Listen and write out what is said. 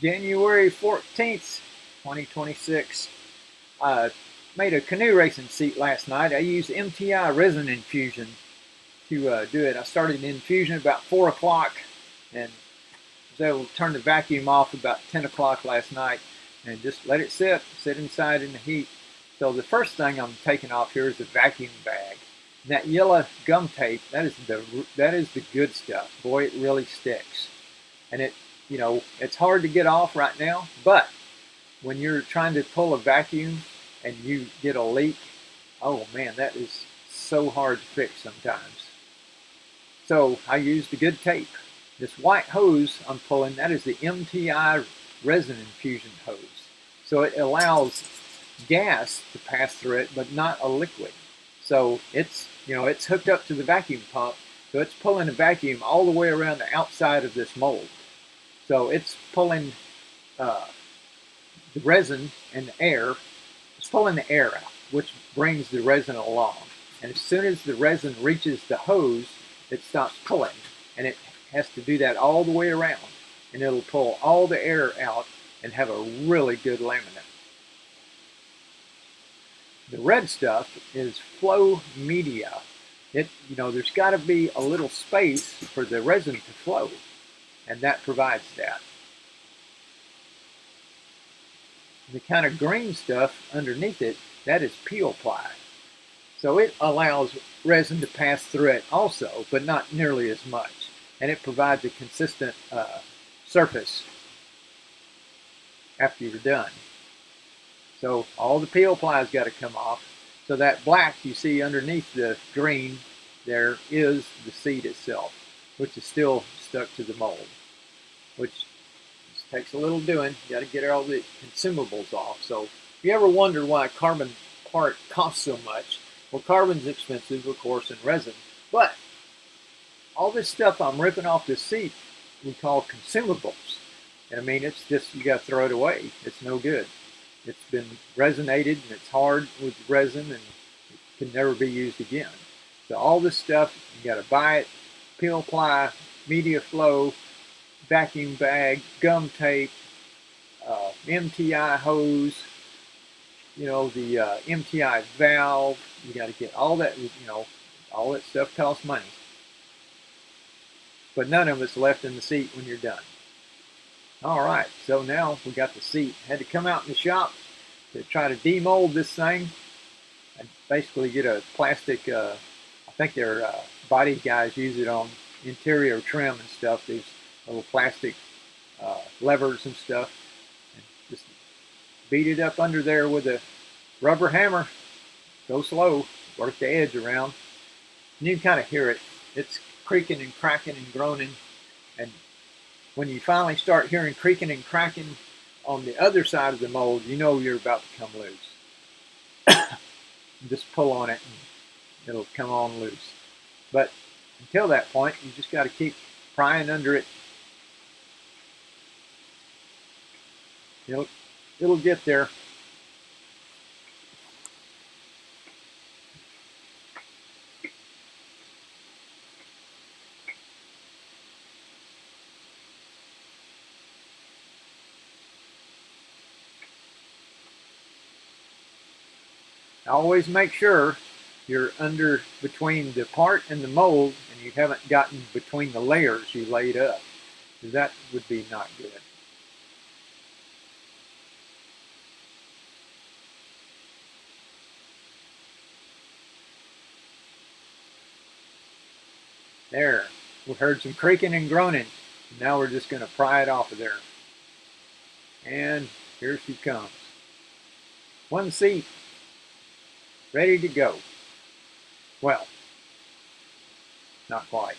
January 14th, 2026. I made a canoe racing seat last night. I used MTI resin infusion to do it. I started the infusion about 4 o'clock and was able to turn the vacuum off about 10 o'clock last night and just let it sit inside in the heat. So the first thing I'm taking off here is the vacuum bag. And that yellow gum tape, that is the good stuff. Boy, it really sticks. And it's hard to get off right now, but when you're trying to pull a vacuum and you get a leak, oh man, that is so hard to fix sometimes. So I used the good tape. This white hose I'm pulling, that is the MTI resin infusion hose. So it allows gas to pass through it, but not a liquid. So it's hooked up to the vacuum pump, so it's pulling the vacuum all the way around the outside of this mold. So it's pulling the resin and the air. It's pulling the air out, which brings the resin along. And as soon as the resin reaches the hose, it stops pulling. And it has to do that all the way around. And it'll pull all the air out and have a really good laminate. The red stuff is flow media. There's got to be a little space for the resin to flow, and that provides that. The kind of green stuff underneath it, that is peel ply. So it allows resin to pass through it also, but not nearly as much. And it provides a consistent surface after you're done. So all the peel ply's got to come off. So that black you see underneath the green there is the seed itself, which is still stuck to the mold, which takes a little doing. You got to get all the consumables off. So if you ever wonder why a carbon part costs so much, well, carbon's expensive, of course, and resin. But all this stuff I'm ripping off the seat we call consumables. And I mean, it's just, you got to throw it away. It's no good. It's been resinated and it's hard with resin and it can never be used again. So all this stuff, you got to buy it, peel ply, media flow, vacuum bag, gum tape, MTI hose, the MTI valve. You got to get all that, all that stuff costs money. But none of it's left in the seat when you're done. All right, so now we got the seat. Had to come out in the shop to try to demold this thing and basically get a plastic, I think their body guys use it on interior trim and stuff, these little plastic levers and stuff. And just beat it up under there with a rubber hammer. Go slow, work the edge around. And you can kind of hear it. It's creaking and cracking and groaning. And when you finally start hearing creaking and cracking on the other side of the mold, you know you're about to come loose. Just pull on it and it'll come on loose. But until that point, you just got to keep prying under it. It'll get there. Always make sure you're under between the part and the mold and you haven't gotten between the layers you laid up, because that would be not good. There, we heard some creaking and groaning. Now we're just going to pry it off of there. And here she comes. One seat, ready to go. Well, not quite.